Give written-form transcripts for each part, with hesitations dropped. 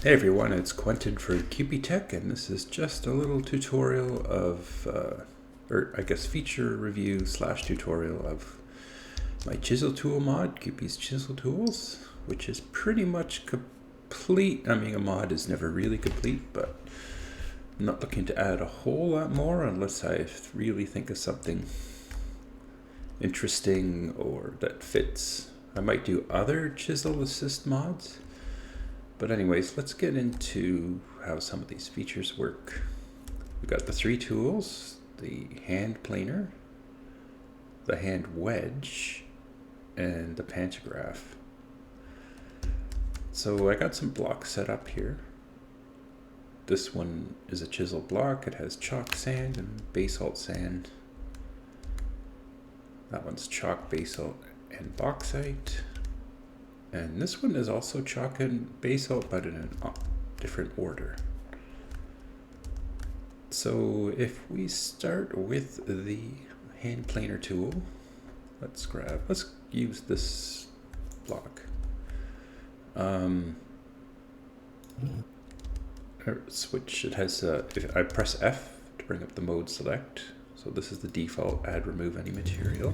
Hey everyone, it's Quentin for QP Tech, and this is just a little tutorial of, or I guess feature review slash tutorial of my chisel tool mod, QP's Chisel Tools, which is pretty much complete. I mean, a mod is never really complete, but I'm not looking to add a whole lot more unless I really think of something interesting or that fits. I might do other chisel assist mods. But anyways, let's get into how some of these features work. We've got the three tools, the hand planer, the hand wedge, and the pantograph. So I got some blocks set up here. This one is a chisel block. It has chalk sand and basalt sand. That one's chalk, basalt, and bauxite. And this one is also chalk and basalt, but in a different order. So if we start with the hand planer tool, let's use this block. Switch, it has, if I press F to bring up the mode select. So this is the default add remove any material.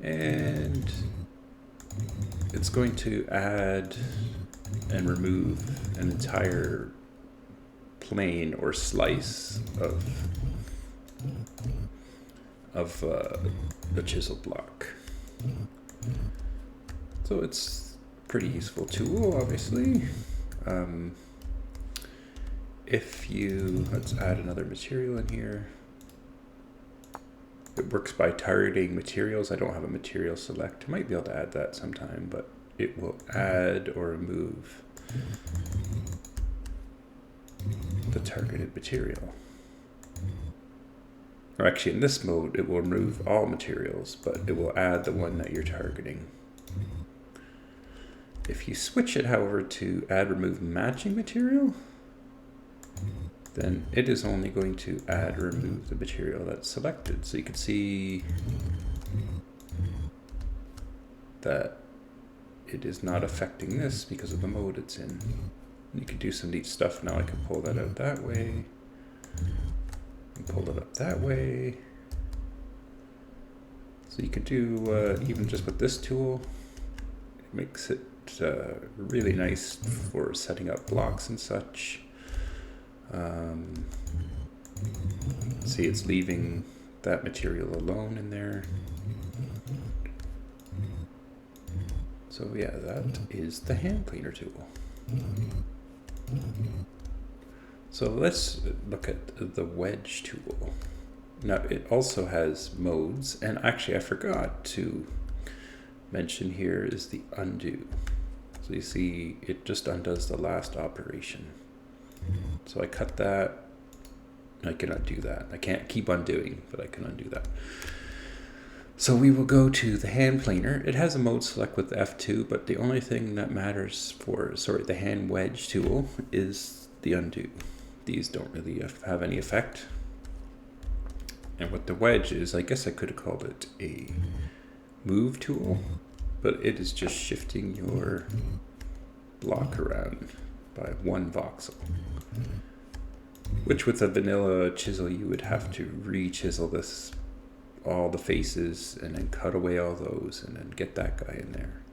And it's going to add and remove an entire plane or slice of the chisel block. So it's a pretty useful tool, obviously. Let's add another material in here. It works by targeting materials. I don't have a material select. I might be able to add that sometime, but it will add or remove the targeted material. Or actually, in this mode, it will remove all materials, but it will add the one that you're targeting. If you switch it, however, to add remove matching material, then it is only going to add or remove the material that's selected. So you can see that it is not affecting this because of the mode it's in. You can do some neat stuff now. I can pull that out that way, and pull it up that way. So you can do, even just with this tool, it makes it really nice for setting up blocks and such. See, it's leaving that material alone in there. So yeah, that is the hand planer tool. So let's look at the wedge tool. Now it also has modes, and actually I forgot to mention here is the undo. So you see it just undoes the last operation. So I cut that. I can undo that. I can't keep undoing, but I can undo that. So we will go to the hand planer. It has a mode select with F2, but the only thing that matters for, the hand wedge tool is the undo. These don't really have any effect. And what the wedge is, I guess I could have called it a move tool, but it is just shifting your block around by one voxel. Which with a vanilla chisel, you would have to re-chisel all the faces, and then cut away all those, and then get that guy in there.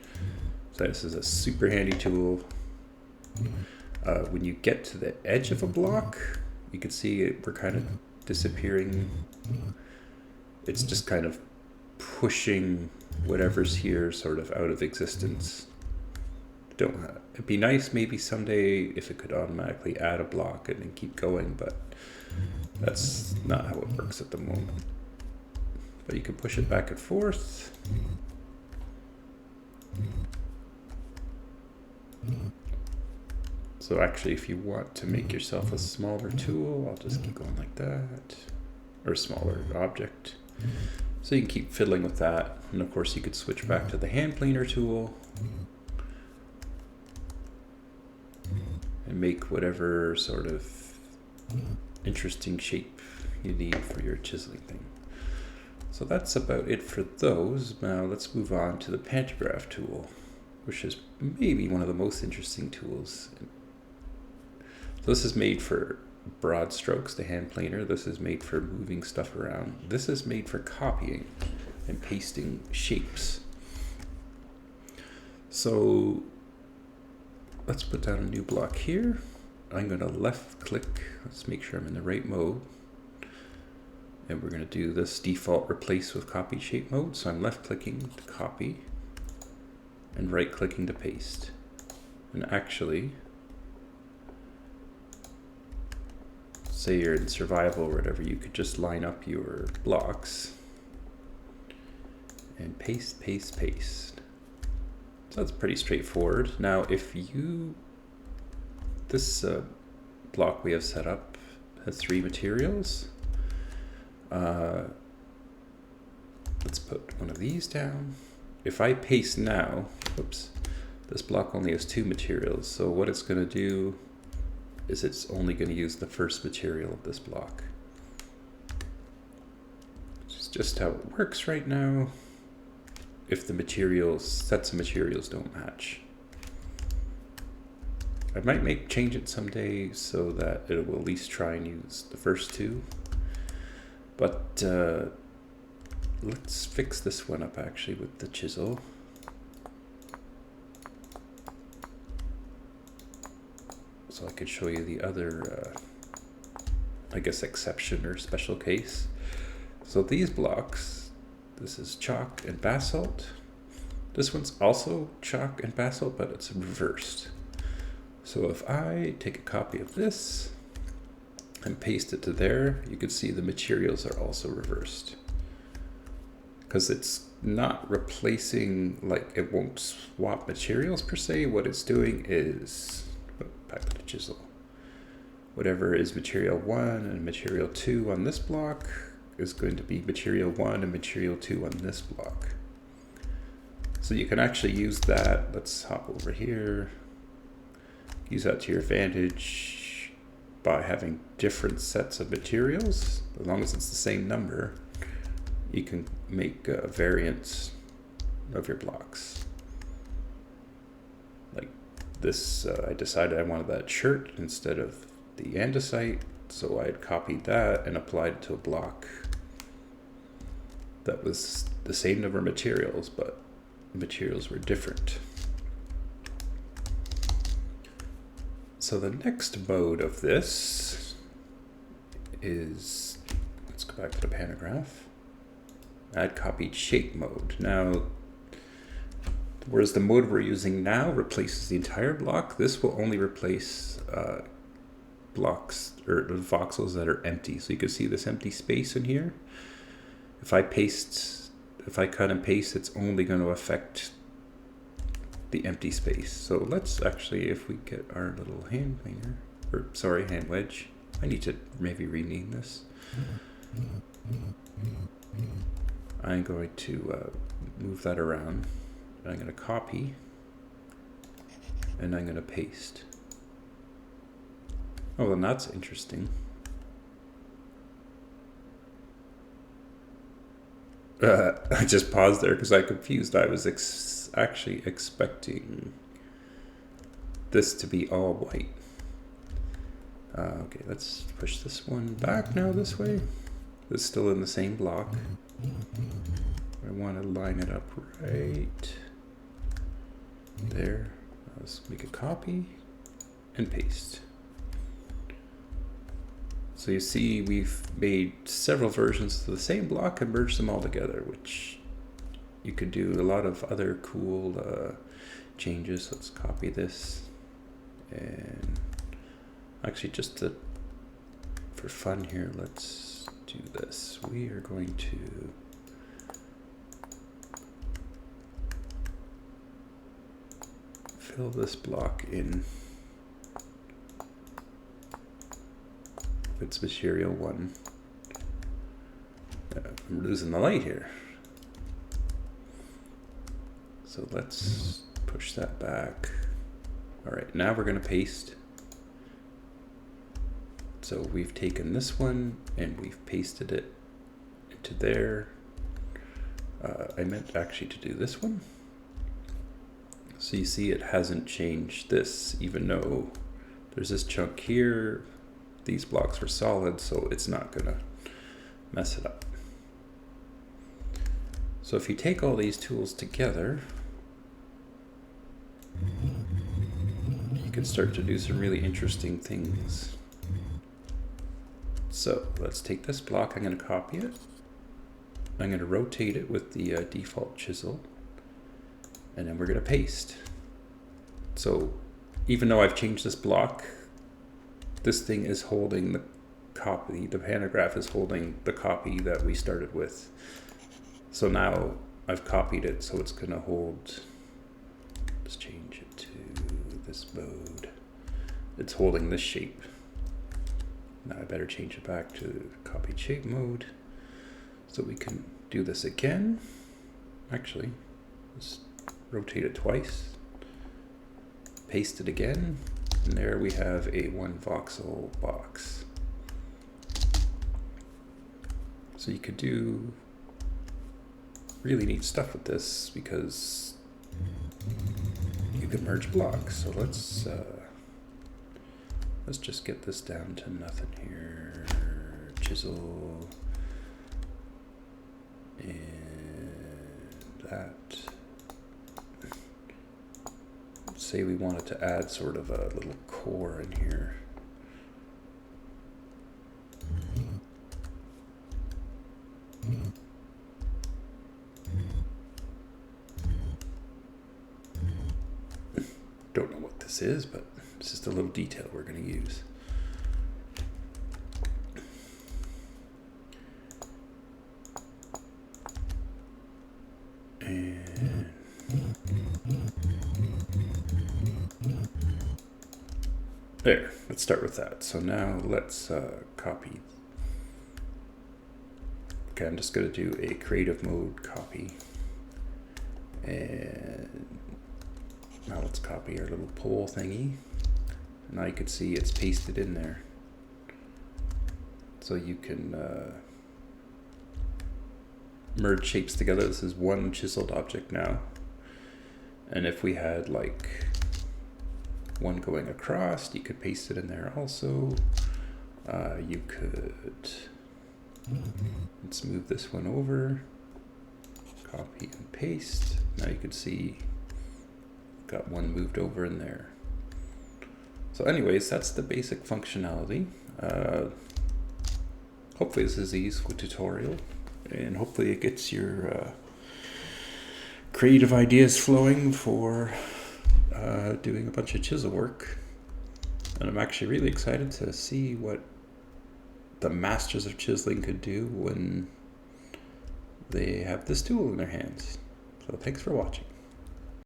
So this is a super handy tool. When you get to the edge of a block, you can see we're kind of disappearing. It's just kind of pushing whatever's here sort of out of existence. It'd be nice maybe someday if it could automatically add a block and then keep going, but that's not how it works at the moment. But you can push it back and forth. So actually, if you want to make yourself a smaller tool, I'll just keep going like that, or a smaller object. So you can keep fiddling with that. And of course you could switch back to the hand planer tool and make whatever sort of interesting shape you need for your chiseling thing. So that's about it for those. Now let's move on to the pantograph tool, which is maybe one of the most interesting tools So this is made for broad strokes, the hand planer. This is made for moving stuff around. This is made for copying and pasting shapes. So let's put down a new block here. I'm going to left click. Let's make sure I'm in the right mode. And we're going to do this default replace with copy shape mode. So I'm left clicking to copy and right clicking to paste. And actually, say you're in survival or whatever, you could just line up your blocks and paste, paste, paste. So that's pretty straightforward. Now, if you, this block we have set up has 3 materials. Let's put one of these down. If I paste now, whoops, this block only has 2 materials. So what it's going to do is it's only going to use the first material of this block. Which is just how it works right now if the materials, sets of materials don't match. I might change it someday so that it will at least try and use the first 2. But let's fix this one up actually with the chisel. So I could show you the other, I guess, exception or special case. So these blocks, this is chalk and basalt. This one's also chalk and basalt, but it's reversed. So if I take a copy of this and paste it to there, you can see the materials are also reversed. Because it's not replacing, like it won't swap materials per se. What it's doing is, back to the chisel, whatever is material 1 and material 2 on this block is going to be material 1 and material 2 on this block. So you can actually use that. Let's hop over here. Use that to your advantage by having different sets of materials. As long as it's the same number, you can make variants of your blocks. Like this, I decided I wanted that shirt instead of the andesite, so I had copied that and applied it to a block that was the same number of materials, but the materials were different. So the next mode of this is, let's go back to the pantograph, add copied shape mode. Now, whereas the mode we're using now replaces the entire block, this will only replace blocks or voxels that are empty. So you can see this empty space in here. If I cut and paste, it's only going to affect the empty space. So let's actually, if we get our little hand planer, or sorry, hand wedge, I need to maybe rename this. I'm going to move that around. I'm going to copy and I'm going to paste. Oh, and that's interesting. I just paused there because I confused. I was actually expecting this to be all white. Okay, let's push this one back now this way. It's still in the same block. I want to line it up right there. Let's make a copy and paste. So you see we've made several versions of the same block and merged them all together, which you could do a lot of other cool changes. Let's copy this, and actually just for fun here, let's do this. We are going to fill this block in. It's material 1. I'm losing the light here. So let's push that back. All right, now we're going to paste. So we've taken this one and we've pasted it into there. I meant actually to do this one. So you see it hasn't changed this, even though there's this chunk here. These blocks were solid, so it's not gonna mess it up. So if you take all these tools together, you can start to do some really interesting things. So let's take this block, I'm going to copy it. I'm going to rotate it with the default chisel, and then we're going to paste. So even though I've changed this block, this thing is holding the copy, the pantograph is holding the copy that we started with. So now I've copied it, so it's going to hold, let's change it to this mode. It's holding this shape. Now I better change it back to copied shape mode so we can do this again. Actually, let's rotate it twice, paste it again, and there we have a 1 voxel box. So you could do really neat stuff with this because you can merge blocks. So let's just get this down to nothing here. Chisel and that. Say we wanted to add sort of a little core in here. Don't know what this is, but it's just a little detail we're going to use. And there, let's start with that. So now let's copy. Okay, I'm just going to do a creative mode copy. And now let's copy our little pole thingy. Now you can see it's pasted in there. So you can merge shapes together. This is one chiseled object now. And if we had like one going across, you could paste it in there also. You could, let's move this one over, copy and paste. Now you can see got one moved over in there. So anyways, that's the basic functionality. Hopefully this is a useful tutorial, and hopefully it gets your creative ideas flowing for doing a bunch of chisel work. And I'm actually really excited to see what the masters of chiseling could do when they have this tool in their hands. So thanks for watching.